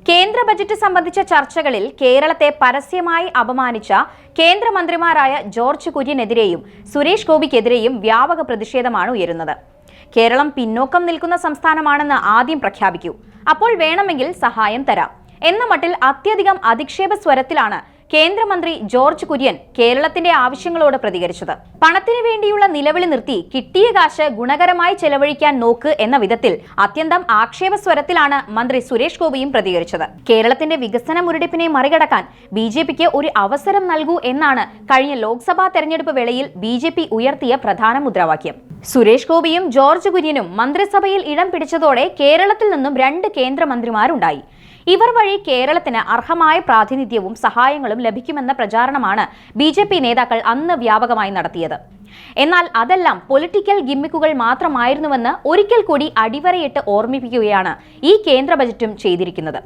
കേന്ദ്ര ബജറ്റ് സംബന്ധിച്ച ചർച്ചകളിൽ കേരളത്തെ പരസ്യമായി അപമാനിച്ച കേന്ദ്രമന്ത്രിമാരായ ജോർജ് കുര്യനെതിരെയും സുരേഷ് ഗോപിക്കെതിരെയും വ്യാപക പ്രതിഷേധമാണ് ഉയരുന്നത്. കേരളം പിന്നോക്കം നിൽക്കുന്ന സംസ്ഥാനമാണെന്ന് ആദ്യം പ്രഖ്യാപിക്കൂ, അപ്പോൾ വേണമെങ്കിൽ സഹായം തരാം എന്ന മട്ടിൽ അത്യധികം അധിക്ഷേപ സ്വരത്തിലാണ് കേന്ദ്രമന്ത്രി ജോർജ് കുര്യൻ കേരളത്തിന്റെ ആവശ്യങ്ങളോട് പ്രതികരിച്ചത്. പണത്തിന് വേണ്ടിയുള്ള നിലവിളി നിർത്തി കിട്ടിയ കാശ് ഗുണകരമായി ചെലവഴിക്കാൻ നോക്ക് എന്ന വിധത്തിൽ അത്യന്തം ആക്ഷേപ സ്വരത്തിലാണ് മന്ത്രി സുരേഷ് ഗോപിയും പ്രതികരിച്ചത്. കേരളത്തിന്റെ വികസന മുരടിപ്പിനെ മറികടക്കാൻ ബിജെപിക്ക് ഒരു അവസരം നൽകൂ എന്നാണ് കഴിഞ്ഞ ലോക്സഭാ തെരഞ്ഞെടുപ്പ് വേളയിൽ ബിജെപി ഉയർത്തിയ പ്രധാന മുദ്രാവാക്യം. സുരേഷ് ഗോപിയും ജോർജ് കുര്യനും മന്ത്രിസഭയിൽ ഇടം പിടിച്ചതോടെ കേരളത്തിൽ നിന്നും 2 കേന്ദ്രമന്ത്രിമാരുണ്ടായി. ഇവർ വഴി കേരളത്തിന് അർഹമായ പ്രാതിനിധ്യവും സഹായങ്ങളും ലഭിക്കുമെന്ന പ്രചാരണമാണ് ബിജെപി നേതാക്കൾ അന്ന് വ്യാപകമായി നടത്തിയത്. എന്നാൽ അതെല്ലാം പൊളിറ്റിക്കൽ ഗിമ്മിക്കുകൾ മാത്രമായിരുന്നുവെന്ന് ഒരിക്കൽ കൂടി അടിവരയിട്ട് ഓർമ്മിപ്പിക്കുകയാണ് ഈ കേന്ദ്ര ബജറ്റും ചെയ്തിരിക്കുന്നത്.